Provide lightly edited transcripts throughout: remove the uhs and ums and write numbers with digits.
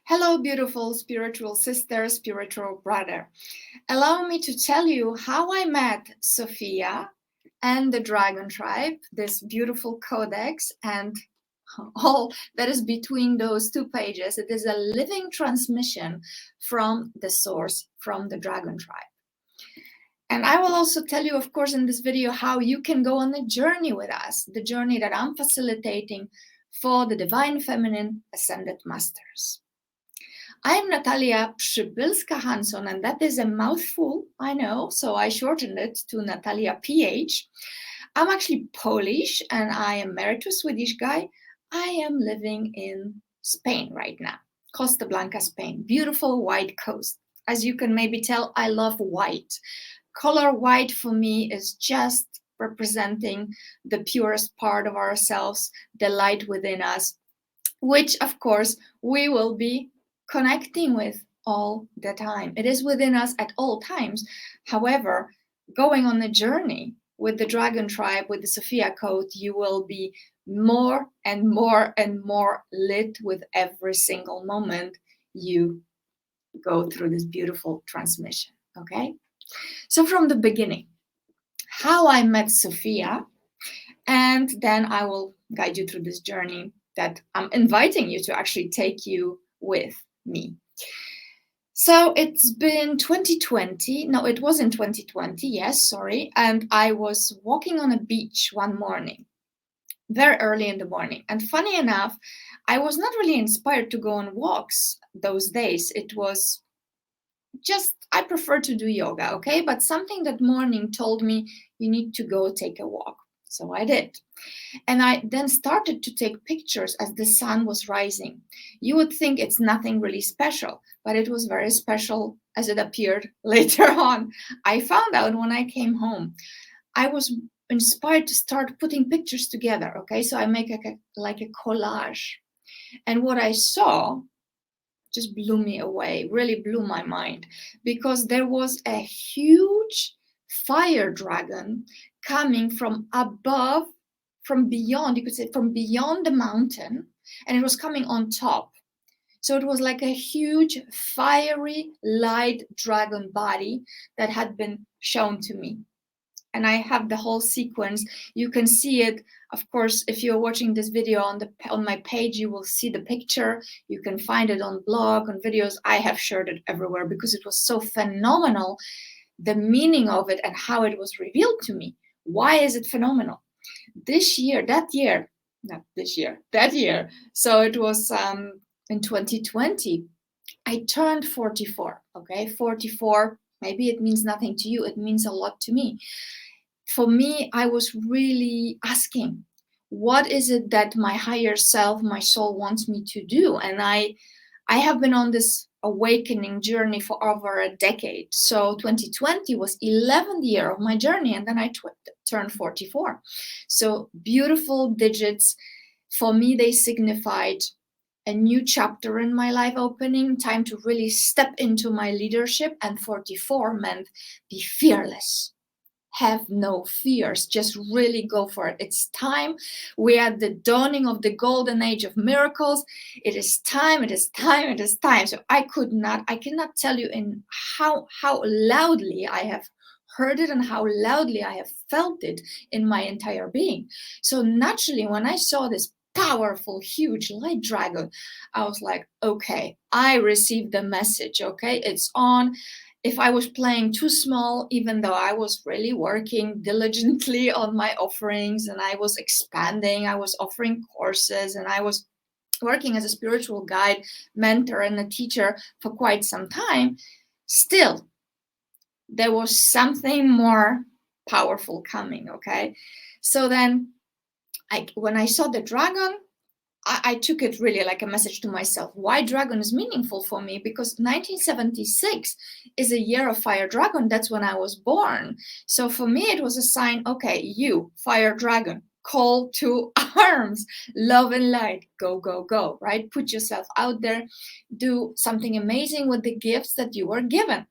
Hello, beautiful spiritual sister, spiritual brother. Allow me to tell you how I met Sophia and the Dragon Tribe, this beautiful codex, and all that is between those two pages. It is a living transmission from the source, from the Dragon Tribe. And I will also tell you, of course, in this video, how you can go on a journey with us, the journey that I'm facilitating for the Divine Feminine Ascended Masters. I'm Natalia Przybylska-Hanson, and that is a mouthful, I know, so I shortened it to NataliaPH. I'm actually Polish, and I am married to a Swedish guy. I am living in Spain right now, Costa Blanca, Spain, beautiful white coast. As you can maybe tell, I love white. Color white for me is just representing the purest part of ourselves, the light within us, which of course we will be connecting with all the time. It is within us at all times. However, going on a journey with the Dragon Tribe, with the Sophia Code, you will be more and more and more lit with every single moment you go through this beautiful transmission, okay? So from the beginning, how I met Sophia, and then I will guide you through this journey that I'm inviting you to actually take you with me. So it's been 2020. No, it wasn't 2020. Yes, sorry. And I was walking on a beach one morning, very early in the morning. And funny enough, I was not really inspired to go on walks those days. It was just, I prefer to do yoga, okay? But something that morning told me, you need to go take a walk. So I did. And I then started to take pictures as the sun was rising. You would think it's nothing really special, but it was very special as it appeared later on. I found out when I came home, I was inspired to start putting pictures together, okay? So I make like a collage. And what I saw just blew me away, really blew my mind, because there was a huge fire dragon coming from above, from beyond, you could say from beyond the mountain, and it was coming on top. So it was like a huge fiery light dragon body that had been shown to me. And I have the whole sequence. You can see it, of course, if you're watching this video on my page, you will see the picture. You can find it on blog, on videos. I have shared it everywhere because it was so phenomenal, the meaning of it and how it was revealed to me. Why is it phenomenal? That year. So it was in 2020, I turned 44, okay? 44, maybe it means nothing to you. It means a lot to me. For me, I was really asking, what is it that my higher self, my soul wants me to do? And I have been on this awakening journey for over a decade. So 2020 was 11th year of my journey, and then I turned 44. So beautiful digits. For me, they signified a new chapter in my life opening, time to really step into my leadership, and 44 meant be fearless. Have no fears, just really go for it. It's time. We are at the dawning of the golden age of miracles. It is time, it is time, it is time. So I cannot tell you in how loudly I have heard it and how loudly I have felt it in my entire being. So naturally, when I saw this powerful, huge light dragon, I was like, okay, I received the message, okay, it's on. If I was playing too small, even though I was really working diligently on my offerings and I was expanding, I was offering courses and I was working as a spiritual guide, mentor, and a teacher for quite some time, still, there was something more powerful coming, okay? So then, when I saw the dragon, I took it really like a message to myself. Why dragon is meaningful for me? Because 1976 is a year of fire dragon. That's when I was born. So for me, it was a sign, okay, you, fire dragon, call to arms, love and light, go, go, go, right? Put yourself out there, do something amazing with the gifts that you were given.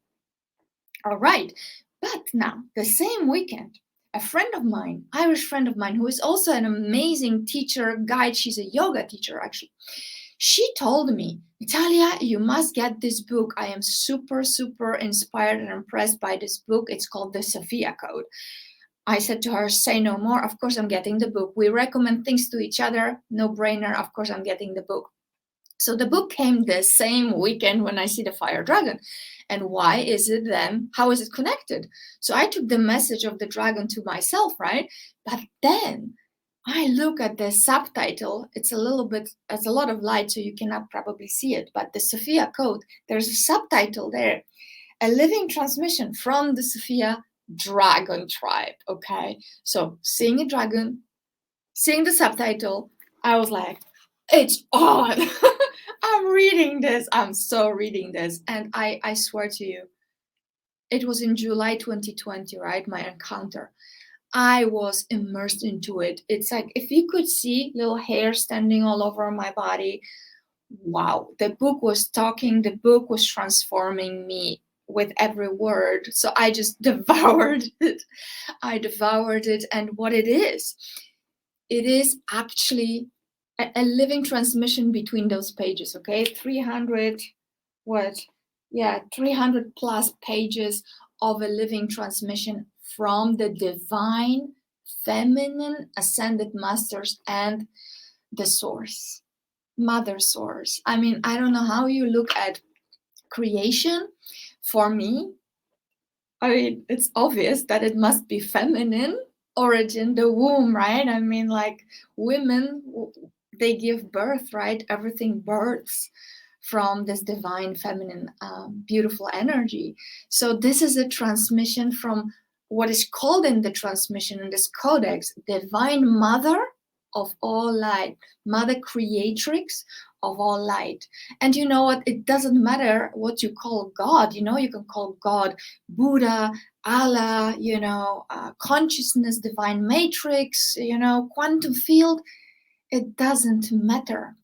All right. But now, the same weekend, a friend of mine, Irish friend of mine, who is also an amazing teacher, guide, she's a yoga teacher actually. She told me, Natalia, you must get this book. I am super, super inspired and impressed by this book. It's called the Sophia Code. I said to her, say no more. Of course, I'm getting the book. We recommend things to each other. No brainer. Of course, I'm getting the book. So the book came the same weekend when I see the fire dragon. And why is it then? How is it connected? So I took the message of the dragon to myself, right? But then I look at the subtitle. It's a lot of light, so you cannot probably see it. But the Sophia Code, there's a subtitle there. A living transmission from the Sophia dragon tribe. Okay. So seeing a dragon, seeing the subtitle, I was like, it's on. I'm reading this. I'm so reading this. And I swear to you, it was in July 2020, right? My encounter. I was immersed into it. It's like if you could see little hair standing all over my body. Wow. The book was talking. The book was transforming me with every word. So I just devoured it. I devoured it. And what it is actually a living transmission between those pages, okay? 300 plus pages of a living transmission from the divine feminine ascended masters and the source, mother source. I mean, I don't know how you look at creation. For me, I mean, it's obvious that it must be feminine origin, the womb, right? I mean, like women, they give birth, right? Everything births from this divine feminine, beautiful energy. So this is a transmission from what is called in the transmission in this codex, divine mother of all light, Mother Creatrix of all light. And you know what? It doesn't matter what you call God. You know, you can call God Buddha, Allah, consciousness, divine matrix, quantum field. It doesn't matter.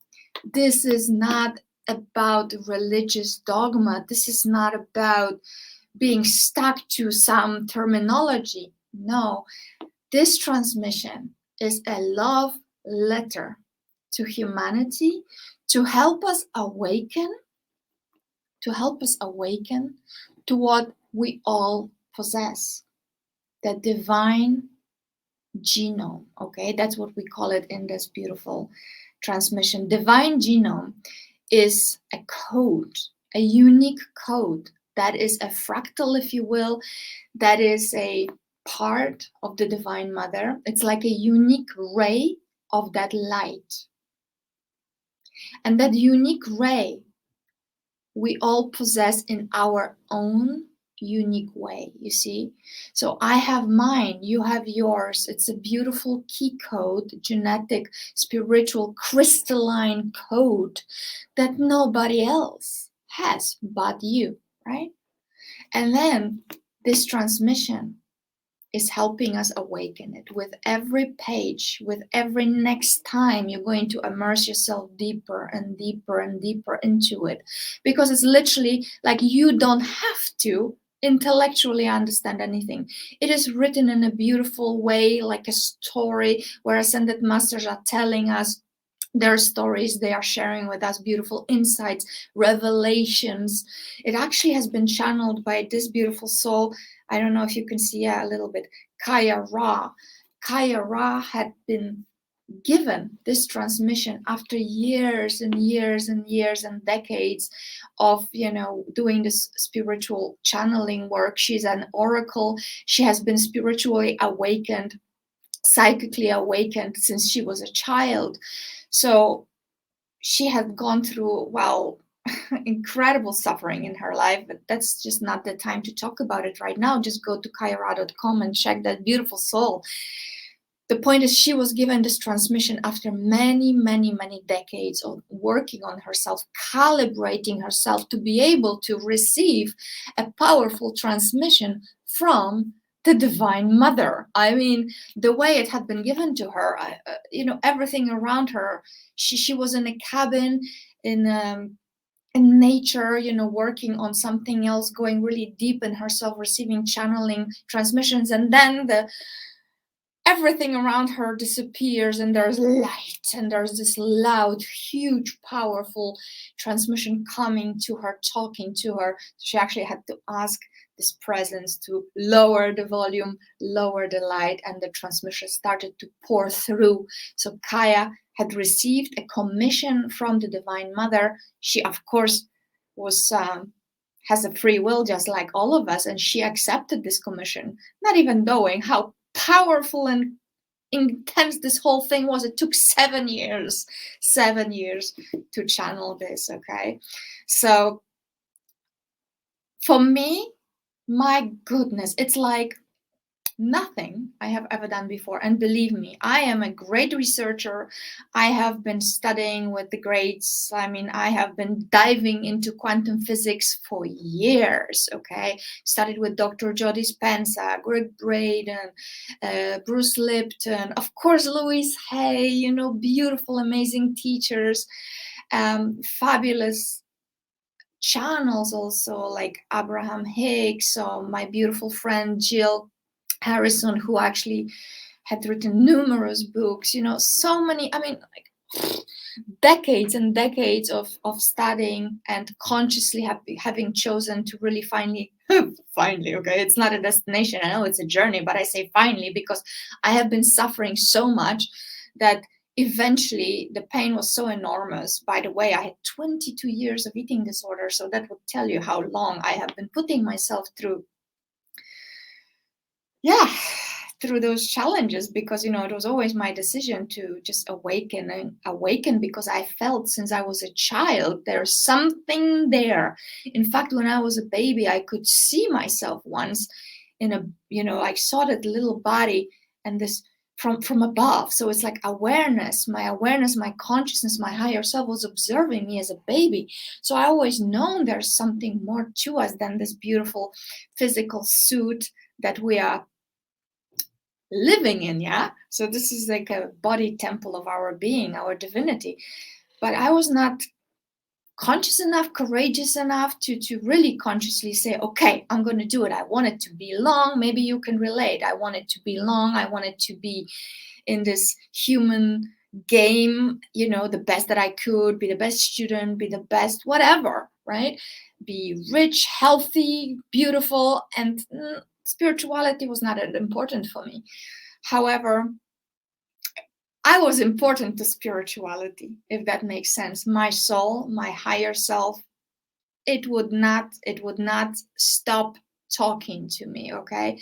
This is not about religious dogma. This is not about being stuck to some terminology. No, this transmission is a love letter to humanity to help us awaken, to what we all possess, the divine genome. Okay, that's what we call it in this beautiful transmission. Divine genome is a code, a unique code that is a fractal, if you will, that is a part of the Divine Mother. It's like a unique ray of that light. And that unique ray we all possess in our own unique way, you see. So I have mine, you have yours. It's a beautiful key code, genetic, spiritual, crystalline code that nobody else has but you, right? And then this transmission is helping us awaken it. With every page, with every next time, you're going to immerse yourself deeper and deeper and deeper into it. Because it's literally like you don't have to intellectually understand anything. It is written in a beautiful way, like a story where ascended masters are telling us their stories. They are sharing with us beautiful insights, revelations. It actually has been channeled by this beautiful soul. I don't know if you can see a little bit. Kaia Ra. Kaia Ra had been given this transmission after years and years and years and decades of doing this spiritual channeling work. She's an oracle. She has been spiritually awakened, psychically awakened since she was a child. So she had gone through, incredible suffering in her life, but that's just not the time to talk about it right now. Just go to kaiara.com and check that beautiful soul. The point is, she was given this transmission after many, many, many decades of working on herself, calibrating herself to be able to receive a powerful transmission from the Divine Mother. I mean, the way it had been given to her, everything around her. She was in a cabin in nature, working on something else, going really deep in herself, receiving channeling transmissions, and then everything around her disappears and there's light and there's this loud, huge, powerful transmission coming to her, talking to her. She actually had to ask this presence to lower the volume, lower the light, and the transmission started to pour through. So Kaia had received a commission from the Divine Mother. She, of course, was has a free will just like all of us, and she accepted this commission, not even knowing how powerful and intense this whole thing was. It took 7 years to channel this. Okay, so for me, my goodness, it's like nothing I have ever done before. And believe me, I am a great researcher. I have been studying with the greats. I mean, I have been diving into quantum physics for years, okay? Studied with Dr. Jody Spencer, Greg Braden, Bruce Lipton, of course, Louise Hay, you know, beautiful, amazing teachers, fabulous channels also like Abraham Hicks, or my beautiful friend Jill Harrison, who actually had written numerous books, you know, so many, I mean, like decades and decades of studying and consciously having chosen to really finally, okay, it's not a destination, I know it's a journey, but I say finally because I have been suffering so much that eventually the pain was so enormous. By the way, I had 22 years of eating disorder, so that would tell you how long I have been putting myself through those challenges, because, you know, it was always my decision to just awaken because I felt since I was a child there's something there. In fact, when I was a baby, I could see myself once in a, you know, I saw that little body and this from above. So it's like awareness, my consciousness, my higher self was observing me as a baby. So I always known there's something more to us than this beautiful physical suit that we are living in. So this is like a body temple of our being, our divinity. But I was not conscious enough, courageous enough to really consciously say, okay, I'm going to do it. I want it to be long. Maybe you can relate. I want it to be long. I want it to be in this human game, you know, the best that I could, be the best student, be the best whatever, right? Be rich, healthy, beautiful, and spirituality was not that important for me. However, I was important to spirituality, if that makes sense. My soul, my higher self, it would not stop talking to me, okay?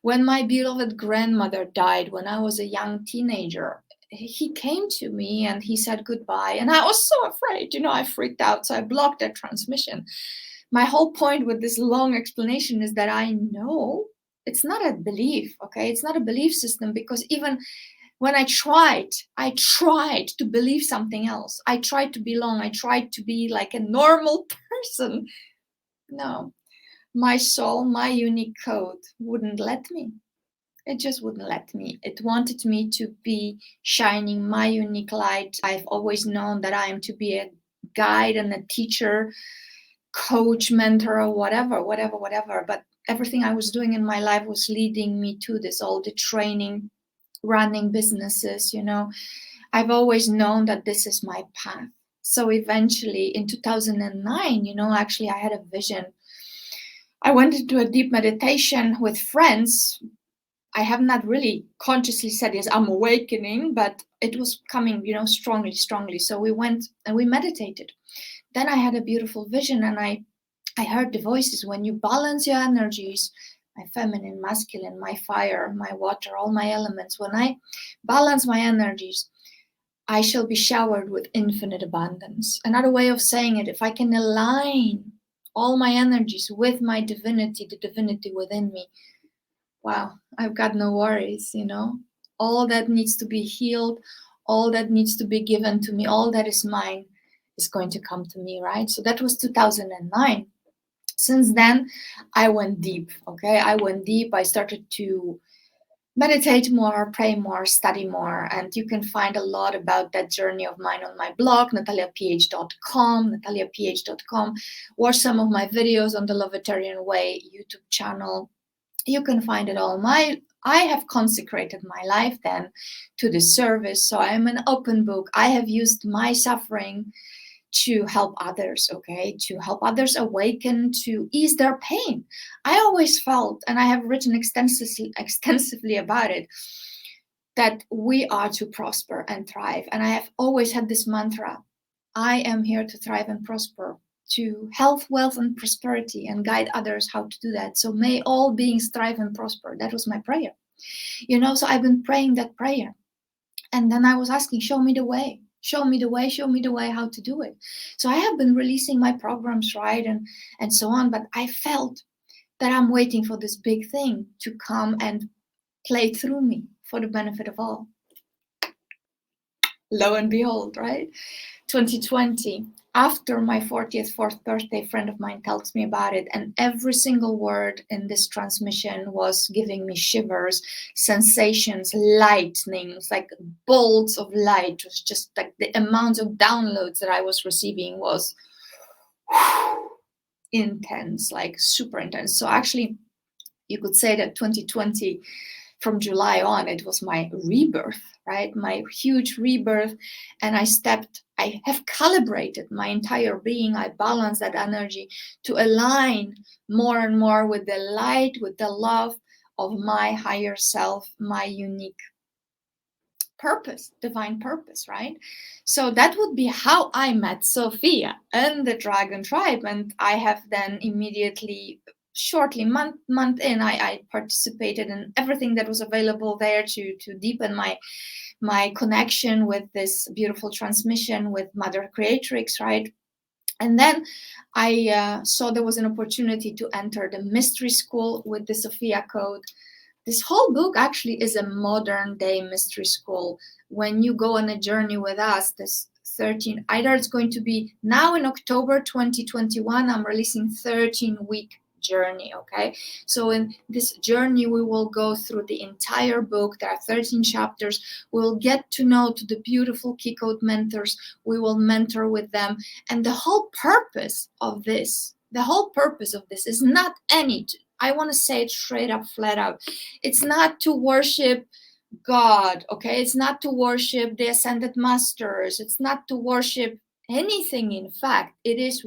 When my beloved grandmother died when I was a young teenager, he came to me and he said goodbye. And I was so afraid, you know, I freaked out. So I blocked that transmission. My whole point with this long explanation is that I know it's not a belief, okay? It's not a belief system, because even when I tried to believe something else. I tried to belong. I tried to be like a normal person. No, my soul, my unique code wouldn't let me. It just wouldn't let me. It wanted me to be shining my unique light. I've always known that I am to be a guide and a teacher, coach, mentor, or whatever. But everything I was doing in my life was leading me to this, all the training, running businesses, you know. I've always known that this is my path. So eventually in 2009, you know, actually I had a vision. I went into a deep meditation with friends. I have not really consciously said, yes, I'm awakening, but it was coming, you know, strongly. So we went and we meditated. Then I had a beautiful vision, and I heard the voices. When you balance your energies, my feminine, masculine, my fire, my water, all my elements, when I balance my energies, I shall be showered with infinite abundance. Another way of saying it, if I can align all my energies with my divinity, the divinity within me, wow, I've got no worries, you know. All that needs to be healed, all that needs to be given to me, all that is mine is going to come to me, right? So that was 2009. Since then, I went deep, okay? I went deep. I started to meditate more, pray more, study more, and you can find a lot about that journey of mine on my blog, NataliaPH.com. Watch some of my videos on the Lovetarian Way YouTube channel. You can find it all. My I have consecrated my life then to the service. So I am an open book. I have used my suffering to help others, okay, to help others awaken, to ease their pain. I always felt, and I have written extensively about it, that we are to prosper and thrive. And I have always had this mantra: I am here to thrive and prosper, to health, wealth, and prosperity, and guide others how to do that. So may all beings thrive and prosper. That was my prayer. So I've been praying that prayer. And then I was asking, show me the way. Show me the way, show me the way how to do it. So I have been releasing my programs, right, and so on. But I felt that I'm waiting for this big thing to come and play through me for the benefit of all. Lo and behold, right? 2020, after my 4th birthday, a friend of mine tells me about it, and every single word in this transmission was giving me shivers, sensations, lightnings, like bolts of light. It was just like the amount of downloads that I was receiving was intense, like super intense. So actually, you could say that 2020, from July on, it was my rebirth, right? My huge rebirth. And I have calibrated my entire being. I balance that energy to align more and more with the light, with the love of my higher self, my unique purpose, divine purpose, right? So that would be how I met Sophia and the Dragon Tribe. And I have then immediately, shortly, month in, I participated in everything that was available there to deepen my connection with this beautiful transmission with Mother Creatrix, right? And then I saw there was an opportunity to enter the mystery school with the Sophia Code. This whole book actually is a modern day mystery school. When you go on a journey with us, this 13, either it's going to be now in October 2021, I'm releasing 13-week journey, okay? So in this journey, we will go through the entire book. There are 13 chapters. We'll get to know to the beautiful key code mentors. We will mentor with them. And the whole purpose of this is not I want to say it straight up, flat out. It's not to worship God, okay? It's not to worship the ascended masters. It's not to worship anything. In fact, it is,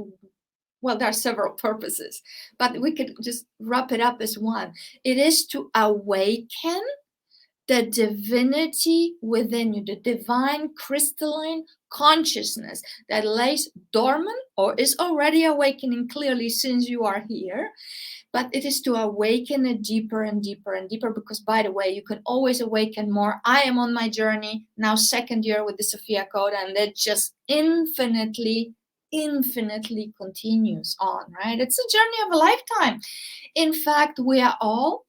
well, there are several purposes, but we could just wrap it up as one. It is to awaken the divinity within you, the divine crystalline consciousness that lays dormant or is already awakening clearly since you are here. But it is to awaken it deeper and deeper and deeper, because, by the way, you can always awaken more. I am on my journey now, 2nd year with the Sophia Code, and it just infinitely continues on, right? It's a journey of a lifetime. In fact, we are all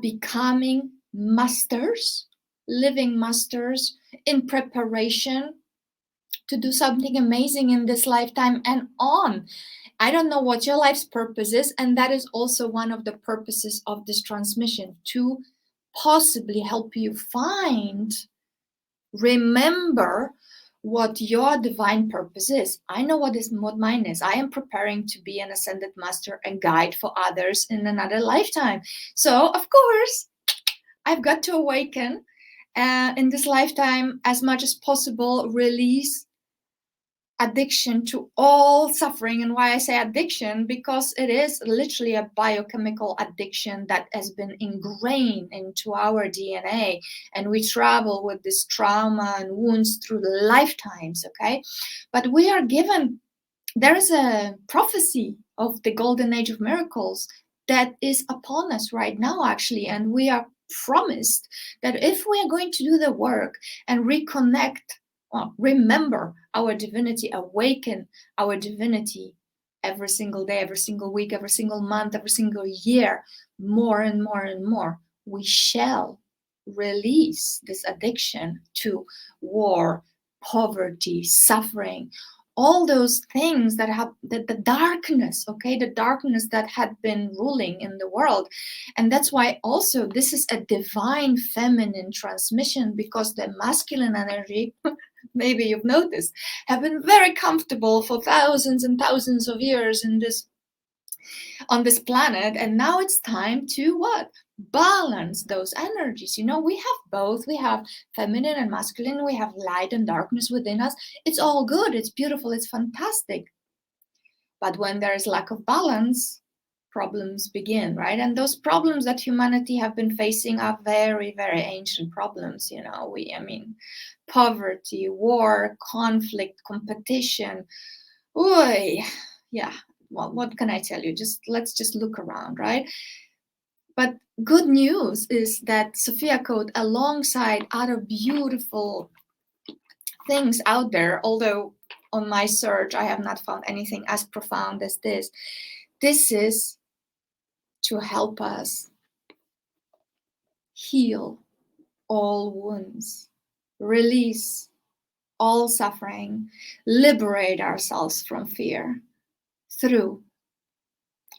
becoming masters, living masters in preparation to do something amazing in this lifetime and on. I don't know what your life's purpose is, and that is also one of the purposes of this transmission, to possibly help you remember what your divine purpose is. I know what mine is. I am preparing to be an ascended master and guide for others in another lifetime. So, of course, I've got to awaken in this lifetime as much as possible, release addiction to all suffering. And why I say addiction, because it is literally a biochemical addiction that has been ingrained into our DNA, and we travel with this trauma and wounds through the lifetimes, okay? But we are given, there is a prophecy of the golden age of miracles that is upon us right now, actually, and we are promised that if we are going to do the work and reconnect, remember our divinity, awaken our divinity every single day, every single week, every single month, every single year, more and more and more, we shall release this addiction to war, poverty, suffering, all those things that have the darkness, okay, the darkness that had been ruling in the world. And that's why also this is a divine feminine transmission, because the masculine energy, maybe you've noticed, have been very comfortable for thousands and thousands of years in this on this planet, and now it's time to what? Balance those energies. You know, we have both. We have feminine and masculine. We have light and darkness within us. It's all good. It's beautiful. It's fantastic. But when there is lack of balance, problems begin, right? And those problems that humanity have been facing are very, very ancient problems. You know, poverty, war, conflict, competition. Oy, yeah. Well, what can I tell you? Let's just look around, right? But good news is that Sophia Code, alongside other beautiful things out there, although on my search I have not found anything as profound as this. This is to help us heal all wounds, release all suffering, liberate ourselves from fear through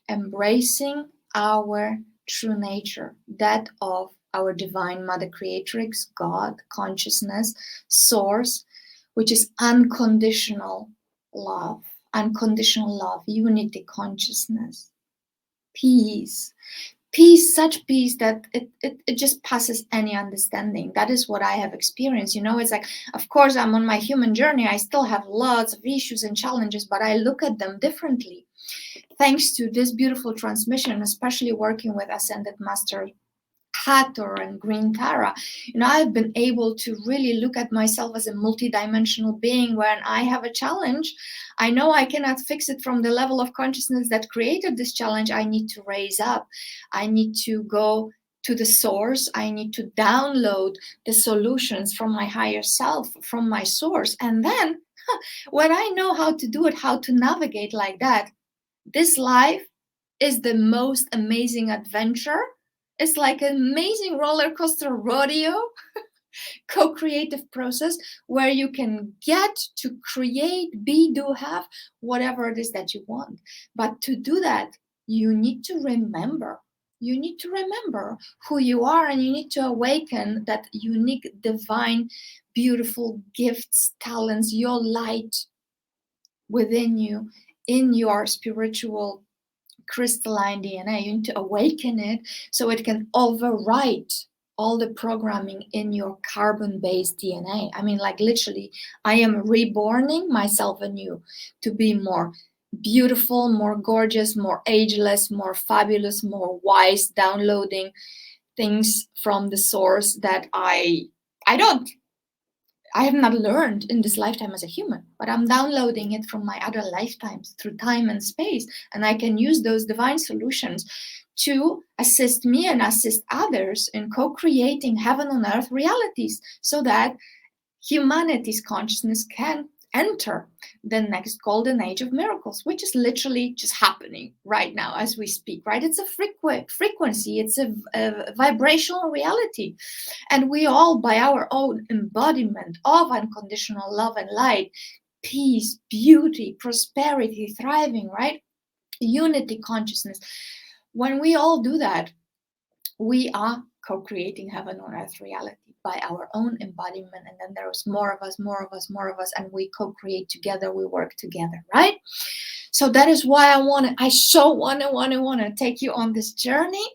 embracing our true nature, that of our divine Mother Creatrix, God, consciousness, source, which is unconditional love, unity, consciousness, peace. Peace, such peace that it just passes any understanding. That is what I have experienced. You know, it's like, of course, I'm on my human journey. I still have lots of issues and challenges, but I look at them differently. Thanks to this beautiful transmission, especially working with Ascended Master Hathor and Green Tara, you know, I've been able to really look at myself as a multidimensional being. When I have a challenge, I know I cannot fix it from the level of consciousness that created this challenge. I need to raise up. I need to go to the source. I need to download the solutions from my higher self, from my source. And then when I know how to do it, how to navigate like that, this life is the most amazing adventure. It's like an amazing roller coaster rodeo, co-creative process where you can get to create, be, do, have whatever it is that you want. But to do that, you need to remember. You need to remember who you are, and you need to awaken that unique, divine, beautiful gifts, talents, your light within you, in your spiritual crystalline DNA. You need to awaken it so it can overwrite all the programming in your carbon-based DNA. I mean, like literally, I am reborning myself anew to be more beautiful, more gorgeous, more ageless, more fabulous, more wise, downloading things from the source that I have not learned in this lifetime as a human, but I'm downloading it from my other lifetimes through time and space. And I can use those divine solutions to assist me and assist others in co-creating heaven on earth realities so that humanity's consciousness can enter the next golden age of miracles, which is literally just happening right now as we speak, right? It's a frequency, it's a vibrational reality. And we all, by our own embodiment of unconditional love and light, peace, beauty, prosperity, thriving, right? Unity, consciousness. When we all do that, we are co-creating heaven on earth reality by our own embodiment. And then there's more of us, and we co-create together, we work together, right? So that is why I so want to take you on this journey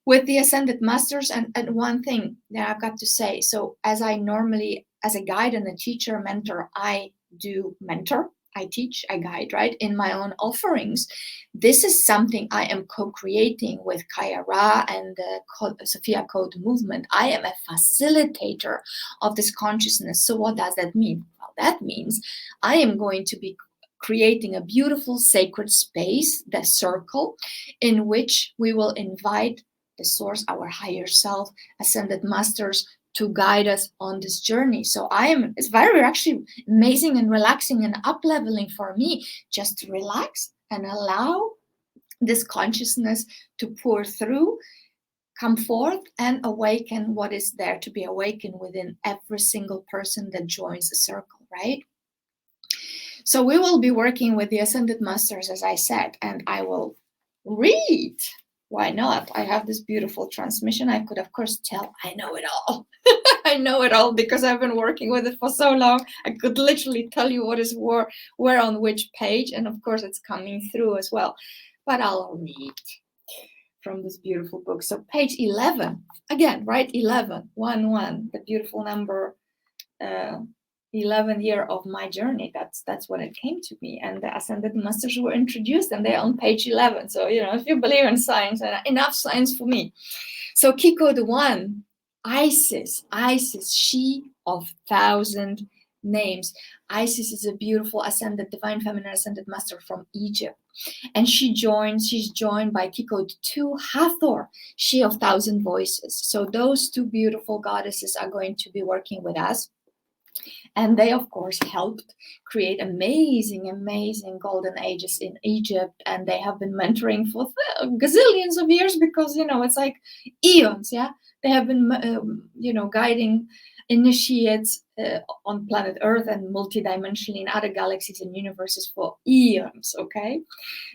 with the Ascended Masters. And one thing that I've got to say, so as I normally, as a guide and a teacher, mentor, I do mentor, I teach, I guide, right, in my own offerings. This is something I am co-creating with Kaia Ra and the Sophia Code movement. I am a facilitator of this consciousness. So what does that mean? Well, that means I am going to be creating a beautiful sacred space, the circle, in which we will invite the source, our higher self, Ascended Masters, to guide us on this journey. So it's very actually amazing and relaxing and up-leveling for me just to relax and allow this consciousness to pour through, come forth, and awaken what is there to be awakened within every single person that joins the circle, right? So we will be working with the Ascended Masters, as I said, and I will read. Why not? I have this beautiful transmission. I could, of course, tell I know it all. I know it all because I've been working with it for so long. I could literally tell you what is where on which page. And of course, it's coming through as well. but I'll read from this beautiful book. So page 11, again, right? 11, 1, the beautiful number, 11th year of my journey. That's when it came to me. And the Ascended Masters were introduced, and they're on page 11. So, if you believe in science, and enough science for me. So key code 1, Isis, she of 1,000 names. Isis is a beautiful ascended, divine feminine ascended master from Egypt. And she's joined by key code 2, Hathor, she of 1,000 voices. So those two beautiful goddesses are going to be working with us. And they, of course, helped create amazing golden ages in Egypt. And they have been mentoring for gazillions of years because, it's like eons, yeah? They have been, guiding initiates on planet Earth and multidimensionally in other galaxies and universes for eons, okay?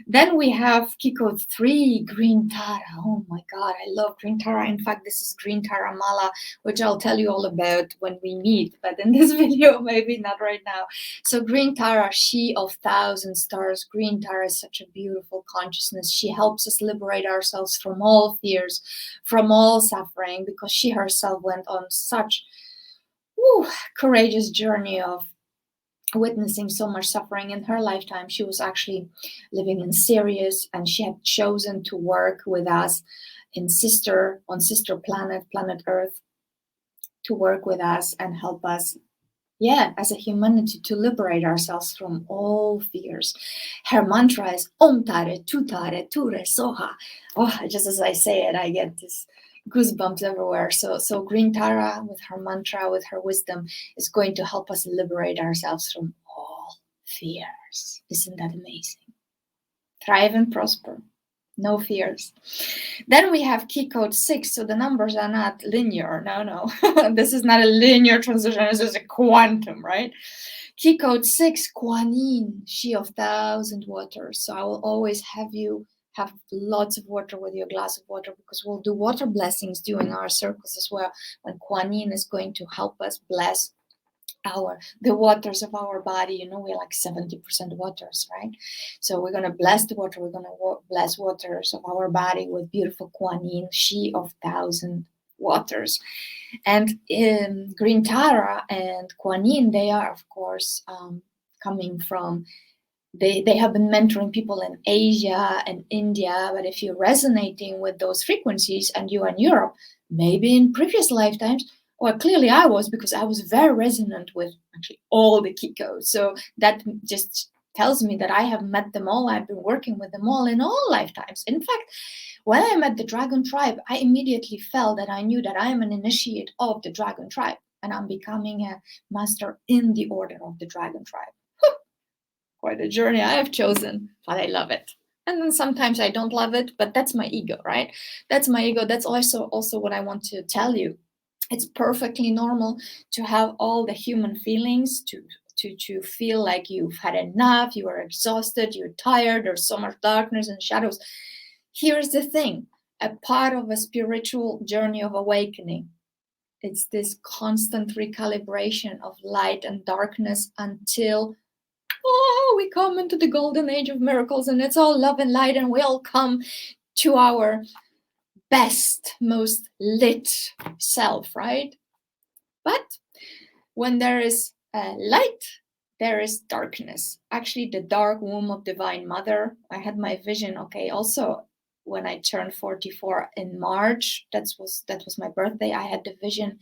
Then we have key code 3, Green Tara. Oh my God, I love Green Tara. In fact, this is Green Tara Mala, which I'll tell you all about when we meet, but in this video, maybe not right now. So Green Tara, she of 1,000 stars. Green Tara is such a beautiful consciousness. She helps us liberate ourselves from all fears, from all suffering, because she herself went on such courageous journey of witnessing so much suffering in her lifetime. She was actually living in Sirius, and she had chosen to work with us on sister planet Earth, to work with us and help us, as a humanity, to liberate ourselves from all fears. Her mantra is Om Tare, Tutare, Ture, Soha. Oh, just as I say it, I get this goosebumps everywhere. So Green Tara, with her mantra, with her wisdom, is going to help us liberate ourselves from all fears. Isn't that amazing? Thrive and prosper. No fears. Then we have key code 6. So the numbers are not linear. No. This is not a linear transition. This is a quantum, right? Key code 6, Kuan Yin, she of 1,000 waters. So I will always have you have lots of water with your glass of water, because we'll do water blessings during our circles as well, when Kuan Yin is going to help us bless the waters of our body. We're like 70% waters, right? So we're going to bless the water. We're going to bless waters of our body with beautiful Kuan Yin, she of 1,000 waters. And Green Tara and Kuan Yin, they are, of course, coming from, they have been mentoring people in Asia and India. But if you're resonating with those frequencies and you're in Europe, maybe in previous lifetimes, well, clearly I was, because I was very resonant with actually all the key codes. So that just tells me that I have met them all. I've been working with them all in all lifetimes. In fact, when I met the Dragon Tribe, I immediately felt that I knew that I am an initiate of the Dragon Tribe, and I'm becoming a master in the order of the Dragon Tribe. Quite a journey I have chosen, but I love it. And then sometimes I don't love it, but that's my ego, right? That's my ego. That's also what I want to tell you. It's perfectly normal to have all the human feelings, to feel like you've had enough, you are exhausted, you're tired, there's so much darkness and shadows. Here's the thing, a part of a spiritual journey of awakening, it's this constant recalibration of light and darkness until we come into the golden age of miracles, and it's all love and light, and we all come to our best, most lit self, right? But when there is light, there is darkness. Actually, the dark womb of Divine Mother, I had my vision, also when I turned 44 in March, that was my birthday, I had the vision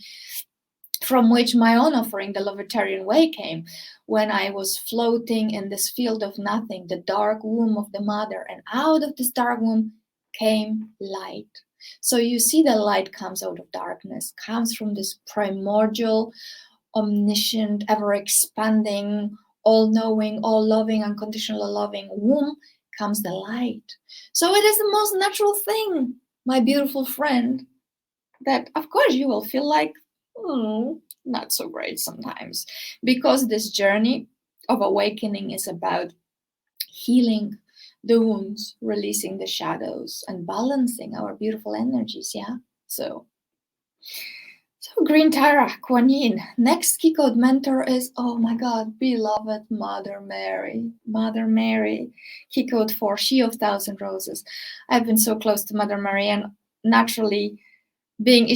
from which my own offering, the Lovetarian way, came, when I was floating in this field of nothing, the dark womb of the mother, and out of this dark womb came light. So you see, the light comes out of darkness, comes from this primordial, omniscient, ever-expanding, all-knowing, all-loving, unconditional loving womb comes the light. So it is the most natural thing, my beautiful friend, that of course you will feel like, not so great sometimes, because this journey of awakening is about healing the wounds, releasing the shadows, and balancing our beautiful energies. So So Green Tara, Kuan Yin. Next key code mentor is, oh my God, beloved Mother Mary. Mother Mary, key code 4, She of Thousand Roses. I've been so close to Mother Mary, and naturally, being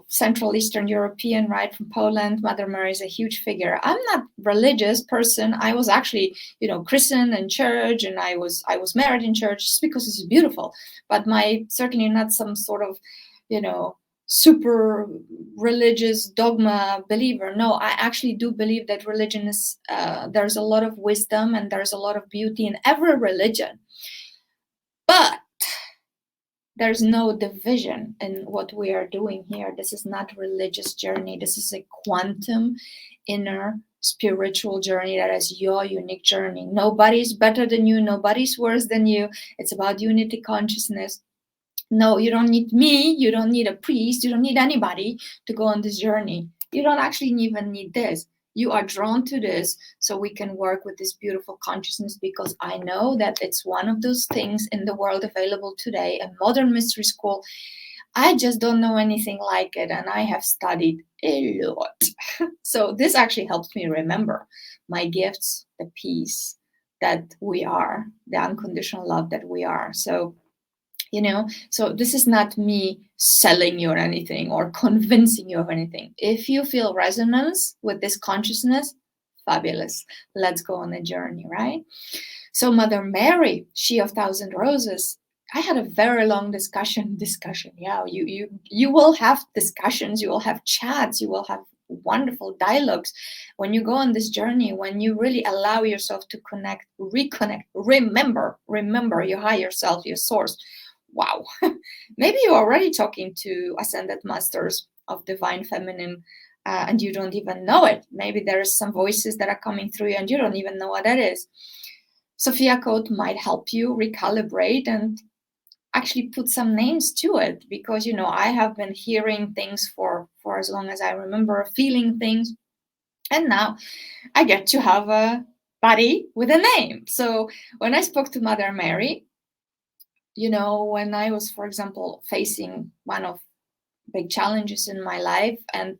Central Eastern European, right, from Poland, Mother Mary is a huge figure. I'm not religious person. I was actually, christened in church, and I was married in church just because it's beautiful. But certainly not some sort of, super religious dogma believer. No, I actually do believe that religion is, there's a lot of wisdom and there's a lot of beauty in every religion. But there's no division in what we are doing here. This is not a religious journey. This is a quantum inner spiritual journey that is your unique journey. Nobody's better than you. Nobody's worse than you. It's about unity consciousness. No, you don't need me. You don't need a priest. You don't need anybody to go on this journey. You don't actually even need this. You are drawn to this so we can work with this beautiful consciousness, because I know that it's one of those things in the world available today, a modern mystery school. I just don't know anything like it, and I have studied a lot. So this actually helps me remember my gifts, the peace that we are, the unconditional love that we are. So so this is not me selling you or anything or convincing you of anything. If you feel resonance with this consciousness, fabulous. Let's go on a journey, right? So Mother Mary, She of Thousand Roses, I had a very long discussion. Yeah, you will have discussions, you will have chats, you will have wonderful dialogues when you go on this journey, when you really allow yourself to connect, reconnect, remember your higher self, your source. Wow. Maybe you're already talking to ascended masters of divine feminine, and you don't even know it. Maybe there's some voices that are coming through you and you don't even know what that is. Sophia Code might help you recalibrate and actually put some names to it, because I have been hearing things for as long as I remember, feeling things, and now I get to have a body with a name. So when I spoke to Mother Mary, when I was, for example, facing one of big challenges in my life, and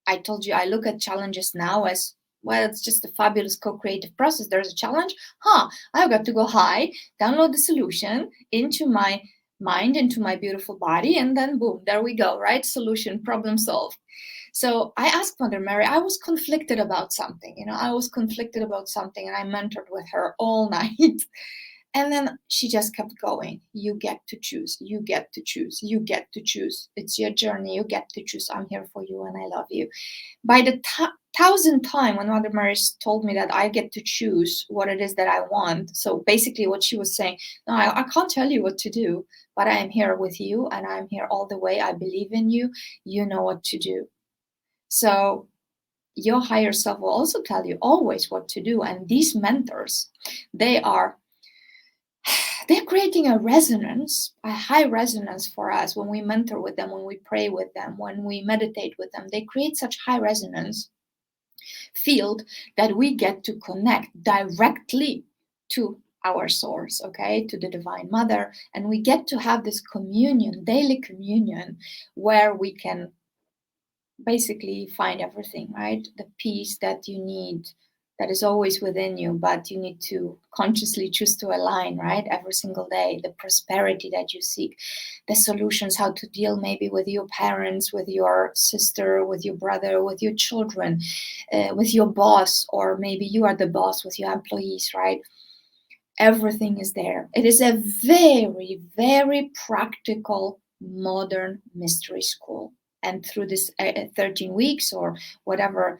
I told you I look at challenges now as, well, it's just a fabulous co-creative process. There's a challenge. I've got to go high, download the solution into my mind, into my beautiful body, and then boom, there we go, right? Solution, problem solved. So I asked Mother Mary, I was conflicted about something, and I mentored with her all night. And then she just kept going. You get to choose. You get to choose. You get to choose. It's your journey. You get to choose. I'm here for you and I love you. By the thousandth time when Mother Mary told me that I get to choose what it is that I want. So basically what she was saying, no, I can't tell you what to do, but I am here with you and I'm here all the way. I believe in you. You know what to do. So your higher self will also tell you always what to do. And these mentors, they're creating a resonance, a high resonance for us when we mentor with them, when we pray with them, when we meditate with them. They create such high resonance field that we get to connect directly to our source, okay, to the Divine Mother. And we get to have this communion, daily communion, where we can basically find everything, right? The peace that you need, that is always within you, but you need to consciously choose to align, right? Every single day, the prosperity that you seek, the solutions, how to deal maybe with your parents, with your sister, with your brother, with your children, with your boss, or maybe you are the boss with your employees, right? Everything is there. It is a very, very practical, modern mystery school. And through this 13 weeks or whatever,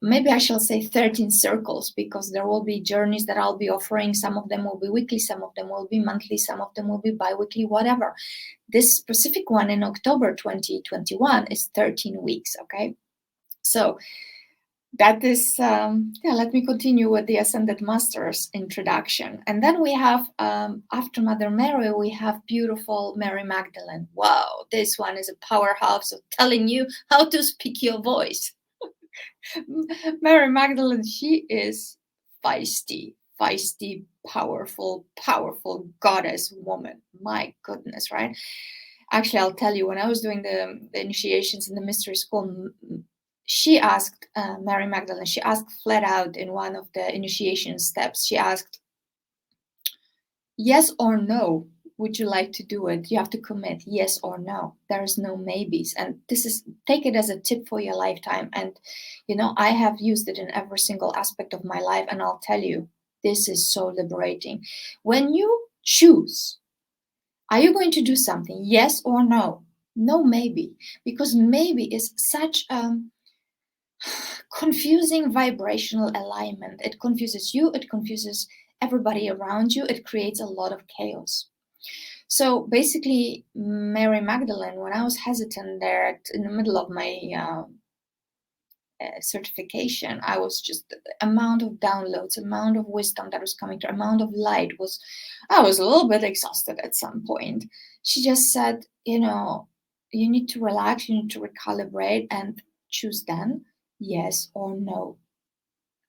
maybe I shall say 13 circles, because there will be journeys that I'll be offering. Some of them will be weekly, some of them will be monthly, some of them will be bi-weekly, whatever. This specific one in October 2021 is 13 weeks, okay? So that is, let me continue with the Ascended Masters introduction. And then we have, after Mother Mary, we have beautiful Mary Magdalene. Wow, this one is a powerhouse of telling you how to speak your voice. Mary Magdalene, she is feisty, powerful goddess woman. My goodness, right? Actually, I'll tell you, when I was doing the initiations in the mystery school, she asked, Mary Magdalene, she asked flat out in one of the initiation steps, she asked, yes or no, would you like to do it? You have to commit, yes or no. There's no maybes. And this is, take it as a tip for your lifetime. And, you know, I have used it in every single aspect of my life. And I'll tell you, this is so liberating. When you choose, are you going to do something? Yes or no? No, maybe. Because maybe is such a confusing vibrational alignment. It confuses you, it confuses everybody around you, it creates a lot of chaos. So basically, Mary Magdalene, when I was hesitant there in the middle of my certification, I was just, the amount of downloads, amount of wisdom that was coming to, amount of light was, I was a little bit exhausted at some point. She just said, you know, you need to relax, you need to recalibrate and choose then yes or no.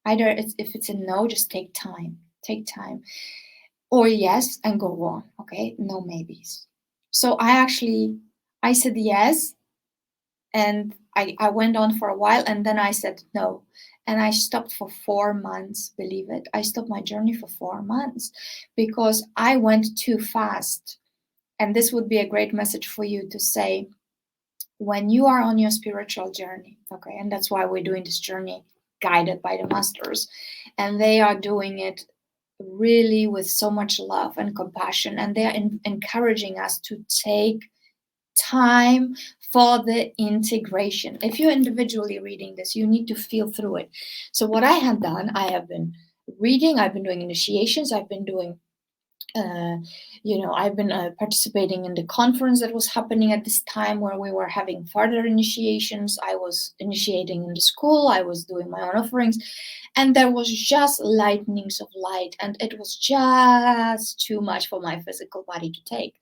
Either if it's a no, just take time, or yes and go on. Okay, no maybes. So I said yes, and I went on for a while, and then I said no, and I stopped for 4 months. Believe it, I stopped my journey for 4 months because I went too fast. And this would be a great message for you to say, when you are on your spiritual journey, okay, and that's why we're doing this journey guided by the masters, and they are doing it really with so much love and compassion, and they are encouraging us to take time for the integration. If you're individually reading this, you need to feel through it. So what I have done, I have been reading, I've been doing initiations, I've been doing I've been participating in the conference that was happening at this time, where we were having further initiations. I was initiating in the school, I was doing my own offerings, and there was just lightnings of light, and it was just too much for my physical body to take.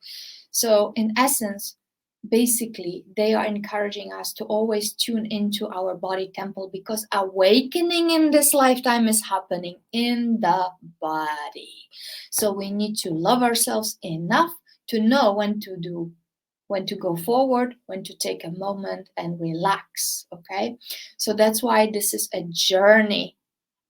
So in essence, basically, they are encouraging us to always tune into our body temple, because awakening in this lifetime is happening in the body. So we need to love ourselves enough to know when to go forward, when to take a moment and relax. Okay, so that's why this is a journey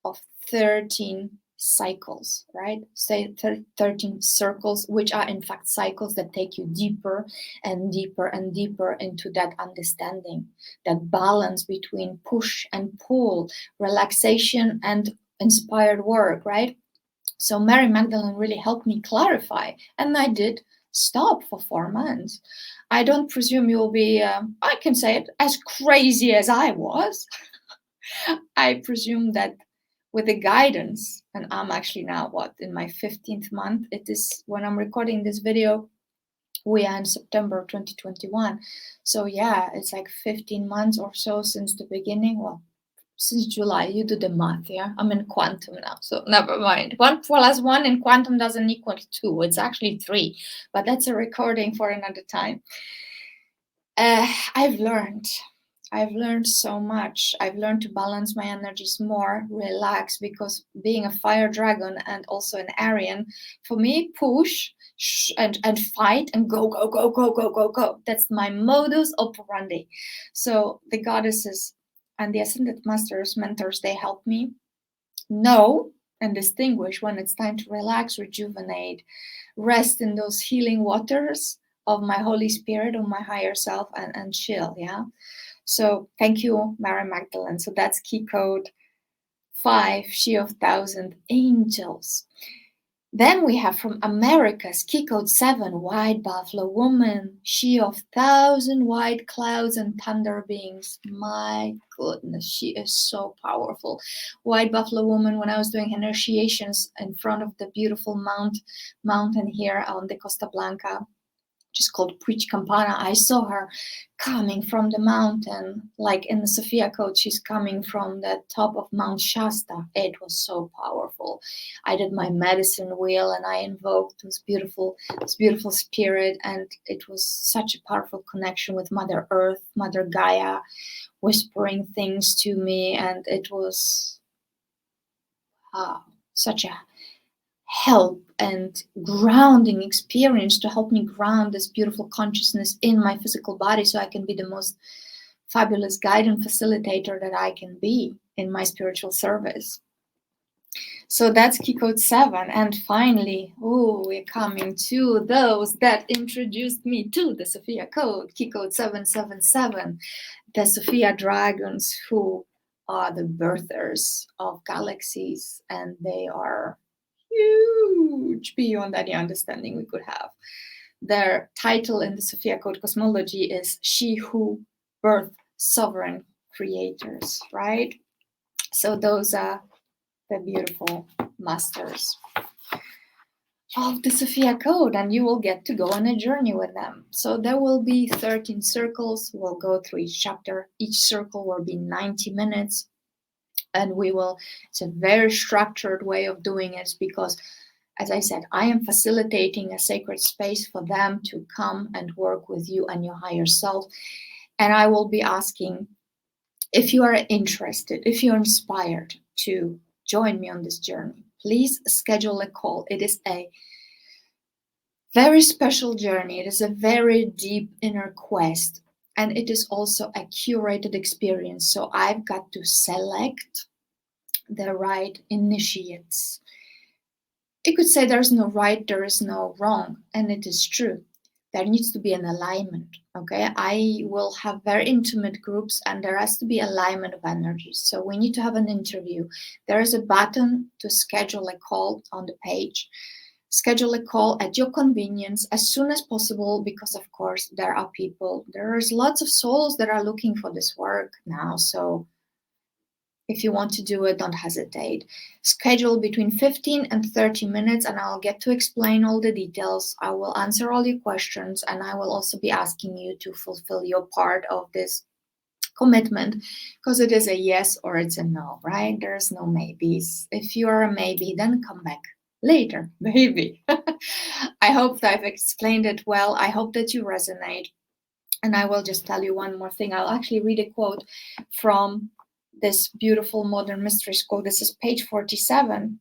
of 13 cycles, right? Say 13 circles, which are in fact cycles that take you deeper and deeper and deeper into that understanding, that balance between push and pull, relaxation and inspired work, right? So Mary Magdalene really helped me clarify, and I did stop for 4 months. I don't presume you'll be, I can say it, as crazy as I was. I presume that with the guidance, and I'm actually now in my 15th month. It is when I'm recording this video, we are in September 2021. So yeah, it's like 15 months or so since the beginning. Well, since July, you do the math, yeah? I'm in quantum now, so never mind. 1 + 1 in quantum doesn't equal 2. It's actually 3, but that's a recording for another time. I've learned so much. I've learned to balance my energies more, relax, because being a fire dragon and also an Aryan, for me, push and fight and go, go, go, go, go, go, go. That's my modus operandi. So the goddesses and the ascended masters, mentors, they help me know and distinguish when it's time to relax, rejuvenate, rest in those healing waters of my Holy Spirit, of my higher self, and chill, yeah? So thank you, Mary Magdalene. So that's key code 5, She of 1,000 Angels. Then we have from America's key code 7, White Buffalo Woman, She of 1,000 White Clouds and Thunder Beings. My goodness, she is so powerful. White Buffalo Woman, when I was doing initiations in front of the beautiful mountain here on the Costa Blanca, just called Preach Campana, I saw her coming from the mountain, like in the Sophia Code, she's coming from the top of Mount Shasta. It was so powerful. I did my medicine wheel and I invoked this beautiful spirit, and it was such a powerful connection with Mother Earth, Mother Gaia, whispering things to me, and it was such a help and grounding experience to help me ground this beautiful consciousness in my physical body so I can be the most fabulous guide and facilitator that I can be in my spiritual service. So that's key code 7. And finally, we're coming to those that introduced me to the Sophia Code, key code 777, the Sophia Dragons, who are the birthers of galaxies, and they are huge beyond any understanding we could have. Their title in the Sophia Code cosmology is She Who Birthed Sovereign Creators, right? So those are the beautiful masters of the Sophia Code, and you will get to go on a journey with them. So there will be 13 circles. We'll go through each chapter. Each circle will be 90 minutes. And it's a very structured way of doing it because, as I said, I am facilitating a sacred space for them to come and work with you and your higher self. And I will be asking if you are interested, if you're inspired to join me on this journey, please schedule a call. It is a very special journey. It is a very deep inner quest. And it is also a curated experience. So I've got to select the right initiates. You could say there's no right, there is no wrong. And it is true. There needs to be an alignment. Okay, I will have very intimate groups and there has to be alignment of energies. So we need to have an interview. There is a button to schedule a call on the page. Schedule a call at your convenience as soon as possible because, of course, there's lots of souls that are looking for this work now. So if you want to do it, don't hesitate. Schedule between 15 and 30 minutes and I'll get to explain all the details. I will answer all your questions and I will also be asking you to fulfill your part of this commitment because it is a yes or it's a no, right? There's no maybes. If you're a maybe, then come back later, maybe. I hope that I've explained it well. I hope that you resonate. And I will just tell you one more thing. I'll actually read a quote from this beautiful modern mystery school. This is page 47.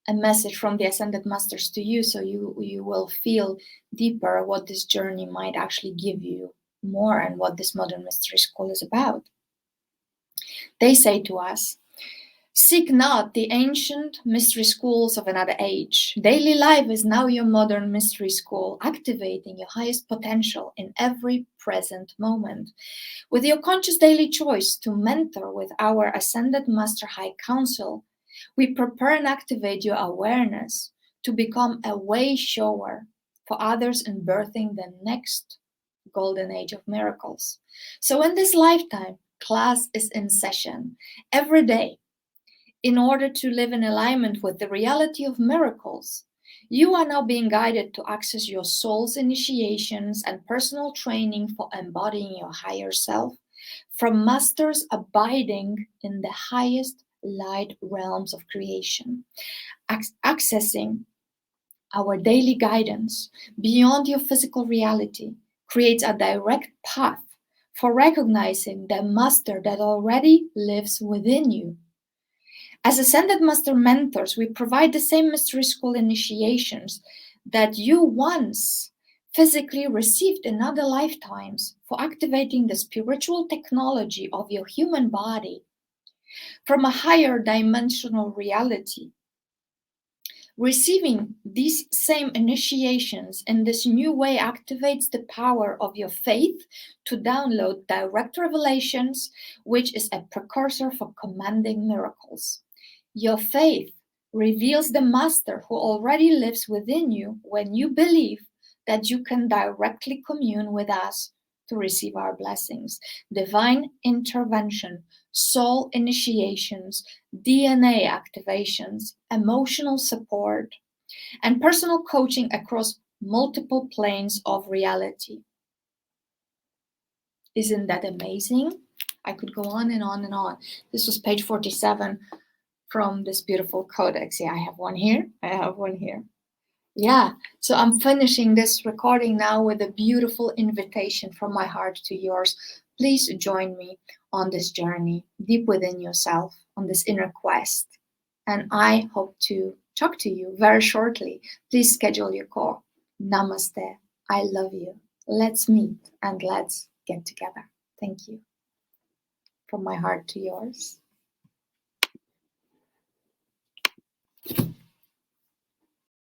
A message from the Ascended Masters to you, so you will feel deeper what this journey might actually give you more and what this modern mystery school is about. They say to us, seek not the ancient mystery schools of another age. Daily life is now your modern mystery school, activating your highest potential in every present moment. With your conscious daily choice to mentor with our Ascended Master High Council, we prepare and activate your awareness to become a way shower for others in birthing the next golden age of miracles. So in this lifetime, class is in session every day. In order to live in alignment with the reality of miracles, you are now being guided to access your soul's initiations and personal training for embodying your higher self from masters abiding in the highest light realms of creation. Accessing our daily guidance beyond your physical reality creates a direct path for recognizing the master that already lives within you. As Ascended Master mentors, we provide the same mystery school initiations that you once physically received in other lifetimes for activating the spiritual technology of your human body from a higher dimensional reality. Receiving these same initiations in this new way activates the power of your faith to download direct revelations, which is a precursor for commanding miracles. Your faith reveals the master who already lives within you when you believe that you can directly commune with us to receive our blessings. Divine intervention, soul initiations, DNA activations, emotional support, and personal coaching across multiple planes of reality. Isn't that amazing? I could go on and on and on. This was page 47 from this beautiful codex. Yeah, I have one here. Yeah, so I'm finishing this recording now with a beautiful invitation from my heart to yours. Please join me on this journey deep within yourself, on this inner quest. And I hope to talk to you very shortly, please schedule your call. Namaste. I love you. Let's meet and let's get together. Thank you. From my heart to yours.